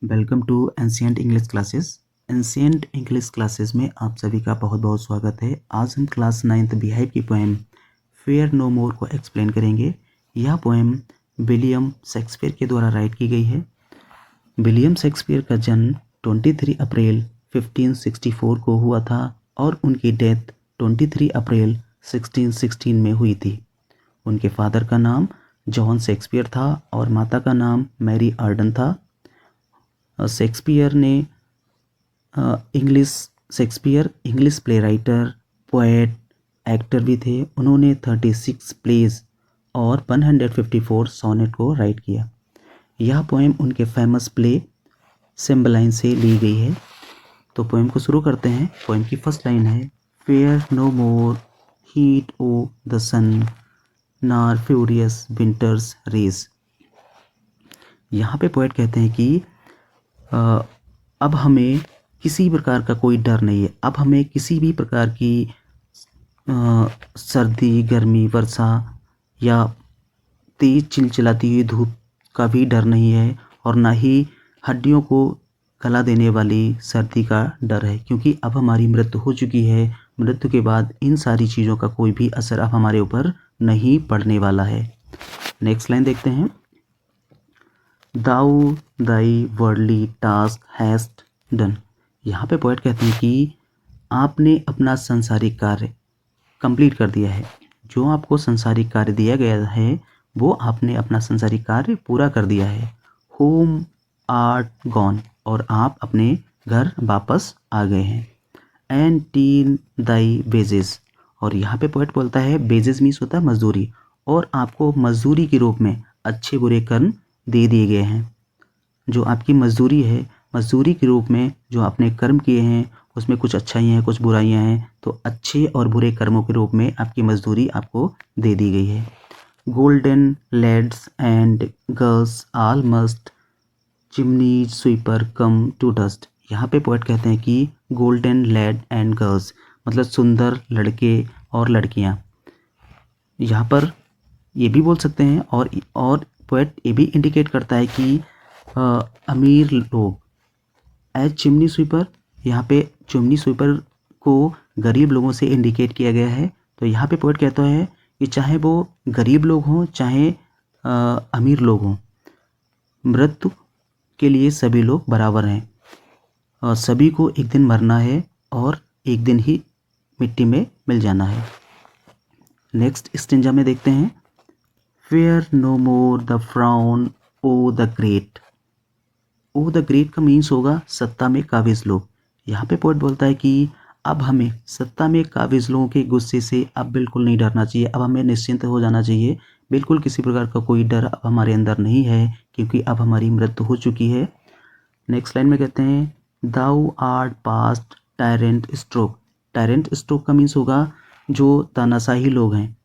Welcome to ancient English classes. Ancient English classes में आप सभी का बहुत बहुत स्वागत है। आज हम क्लास 9th बिहाइव की पोएम फेयर नो मोर को एक्सप्लेन करेंगे। यह पोएम विलियम शेक्सपियर के द्वारा राइट की गई है। विलियम शेक्सपियर का जन्म 23 अप्रैल 1564 को हुआ था और उनकी डेथ 23 अप्रैल 1616 में हुई थी। उनके फादर का नाम जॉन शेक्सपियर था और माता का नाम मैरी आर्डन था। Shakespeare English play writer, poet, actor भी थे। उन्होंने 36 प्लेज और 154 सोनेट को राइट किया। यह पोएम उनके फेमस प्ले सिम्बलाइन से ली गई है। तो पोएम को शुरू करते हैं। पोएम की फर्स्ट लाइन है, fear no more heat o the sun nor furious winters raise. यहाँ पे पोएट कहते हैं कि अब हमें किसी प्रकार का कोई डर नहीं है। अब हमें किसी भी प्रकार की सर्दी, गर्मी, वर्षा या तेज चिलचिलाती हुई धूप का भी डर नहीं है और ना ही हड्डियों को गला देने वाली सर्दी का डर है, क्योंकि अब हमारी मृत्यु हो चुकी है। मृत्यु के बाद इन सारी चीज़ों का कोई भी असर अब हमारे ऊपर नहीं पड़ने वाला है। नेक्स्ट लाइन देखते हैं, दाउ दाई वर्ल्डली टास्क हैस्ट डन। यहाँ पे पोएट कहते हैं कि आपने अपना संसारिक कार्य कंप्लीट कर दिया है। जो आपको संसारिक कार्य दिया गया है वो आपने अपना संसारिक कार्य पूरा कर दिया है। होम आर्ट गॉन, और आप अपने घर वापस आ गए हैं। एंड टीन दाई वेजेस, और यहाँ पे पोएट बोलता है वेजेस मीन्स होता है मजदूरी, और आपको मजदूरी के रूप में अच्छे बुरे कर्म दे दिए गए हैं। जो आपकी मजदूरी है, मजदूरी के रूप में जो आपने कर्म किए हैं उसमें कुछ अच्छाइयाँ हैं, कुछ बुराइयाँ हैं, तो अच्छे और बुरे कर्मों के रूप में आपकी मजदूरी आपको दे दी गई है। Golden lads and girls all must chimney sweeper come to dust. यहाँ पे पोएट कहते हैं कि गोल्डन लेड एंड गर्ल्स मतलब सुंदर लड़के और लड़कियाँ। यहाँ पर ये भी बोल सकते हैं और पोएट ये भी इंडिकेट करता है कि अमीर लोग एज चिमनी स्वीपर, यहाँ पे चिमनी स्वीपर को गरीब लोगों से इंडिकेट किया गया है। तो यहाँ पे पोएट कहता है कि चाहे वो गरीब लोग हों चाहे अमीर लोग हों, मृत्यु के लिए सभी लोग बराबर हैं और सभी को एक दिन मरना है और एक दिन ही मिट्टी में मिल जाना है। नेक्स्ट स्टेंजा में देखते हैं, fear no more the frown o the great. O the great का मीन्स होगा सत्ता में काबिज लोग। यहाँ पे पोएट बोलता है कि अब हमें सत्ता में काबिज लोगों के गुस्से से अब बिल्कुल नहीं डरना चाहिए। अब हमें निश्चिंत हो जाना चाहिए। बिल्कुल किसी प्रकार का कोई डर अब हमारे अंदर नहीं है, क्योंकि अब हमारी मृत्यु हो चुकी है। नेक्स्ट लाइन में कहते हैं, thou art past tyrant stroke. Tyrant stroke का मीन्स होगा जो तानाशाही लोग हैं।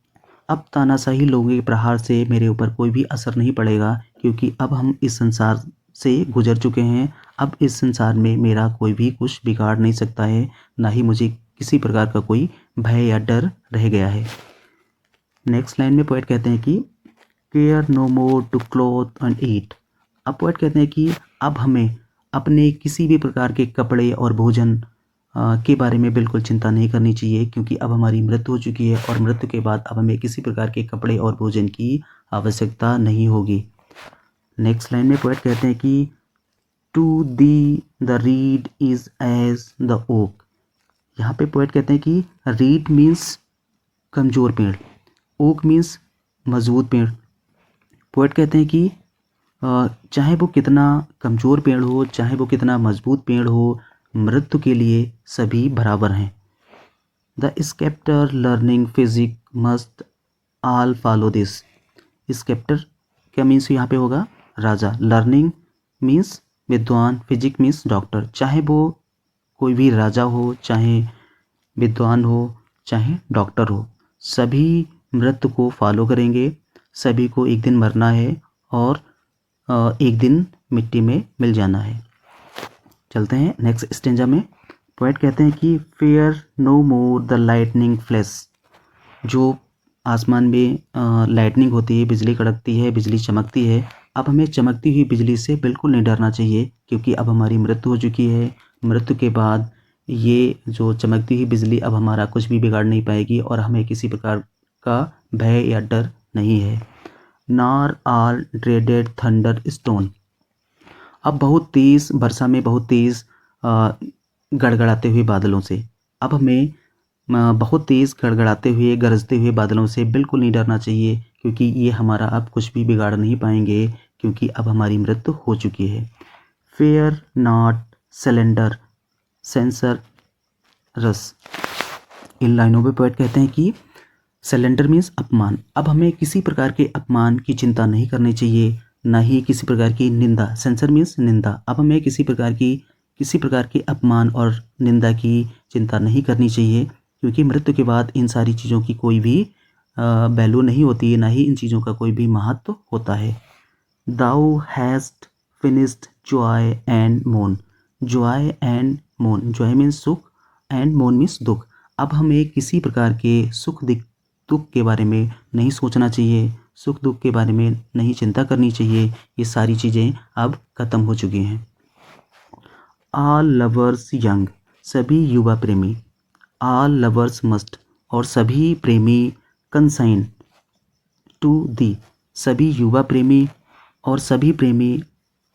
अब तानाशाही लोगों के प्रहार से मेरे ऊपर कोई भी असर नहीं पड़ेगा, क्योंकि अब हम इस संसार से गुजर चुके हैं। अब इस संसार में मेरा कोई भी कुछ बिगाड़ नहीं सकता है, ना ही मुझे किसी प्रकार का कोई भय या डर रह गया है। नेक्स्ट लाइन में पोएट कहते हैं कि care no more to cloth and eat. अब पोएट कहते हैं कि अब हमें अपने किसी भी प्रकार के कपड़े और भोजन के बारे में बिल्कुल चिंता नहीं करनी चाहिए, क्योंकि अब हमारी मृत्यु हो चुकी है और मृत्यु के बाद अब हमें किसी प्रकार के कपड़े और भोजन की आवश्यकता नहीं होगी। नेक्स्ट लाइन में पोएट कहते हैं कि to thee the reed is as the oak. यहाँ पे पोएट कहते हैं कि रीड मीन्स कमज़ोर पेड़, ओक मीन्स मजबूत पेड़। पोएट कहते हैं कि चाहे वो कितना कमज़ोर पेड़ हो, चाहे वो कितना मजबूत पेड़ हो, मृत्यु के लिए सभी बराबर हैं। The sceptre learning physic must all follow this. Sceptre क्या मीन्स यहाँ पे होगा राजा, लर्निंग मीन्स विद्वान, फिजिक मीन्स डॉक्टर। चाहे वो कोई भी राजा हो, चाहे विद्वान हो, चाहे डॉक्टर हो, सभी मृत्यु को फॉलो करेंगे। सभी को एक दिन मरना है और एक दिन मिट्टी में मिल जाना है। चलते हैं नेक्स्ट स्टेंजा में। पोएट कहते हैं कि fear no more the lightning flash. जो आसमान में लाइटनिंग होती है, बिजली कड़कती है, बिजली चमकती है, अब हमें चमकती हुई बिजली से बिल्कुल नहीं डरना चाहिए, क्योंकि अब हमारी मृत्यु हो चुकी है। मृत्यु के बाद ये जो चमकती हुई बिजली अब हमारा कुछ भी बिगाड़ नहीं पाएगी और हमें किसी प्रकार का भय या डर नहीं है। नॉर आल ड्रेडेड थंडर स्टोन। अब बहुत तेज़ वर्षा में बहुत तेज़ गड़गड़ाते हुए बादलों से अब हमें बहुत तेज़ गड़गड़ाते हुए गरजते हुए बादलों से बिल्कुल नहीं डरना चाहिए, क्योंकि ये हमारा अब कुछ भी बिगाड़ नहीं पाएंगे, क्योंकि अब हमारी मृत्यु हो चुकी है। फेयर नॉट सिलेंडर सेंसर रस। इन लाइनों पे पोएट कहते हैं कि सिलेंडर मीन्स अपमान। अब हमें किसी प्रकार के अपमान की चिंता नहीं करनी चाहिए, ना ही किसी प्रकार की निंदा। सेंसर मीन्स निंदा। अब हमें किसी प्रकार के अपमान और निंदा की चिंता नहीं करनी चाहिए, क्योंकि मृत्यु के बाद इन सारी चीज़ों की कोई भी वैल्यू नहीं होती है, ना ही इन चीज़ों का कोई भी महत्व होता है। Thou hast finished joy and moan. Joy and moan, joy means सुख एंड मोन मीन्स दुख। अब हमें किसी प्रकार के दुख के बारे में नहीं सोचना चाहिए, सुख दुख के बारे में नहीं चिंता करनी चाहिए। ये सारी चीज़ें अब ख़त्म हो चुकी हैं। ऑल लवर्स यंग, सभी युवा प्रेमी। ऑल लवर्स मस्ट, और सभी प्रेमी कंसाइन टू दी, सभी युवा प्रेमी और सभी प्रेमी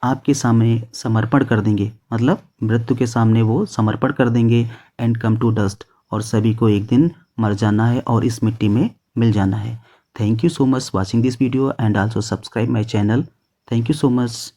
आपके सामने समर्पण कर देंगे, मतलब मृत्यु के सामने वो समर्पण कर देंगे। एंड कम टू डस्ट, और सभी को एक दिन मर जाना है और इस मिट्टी में मिल जाना है। Thank you so much watching this video and also subscribe my channel. Thank you so much.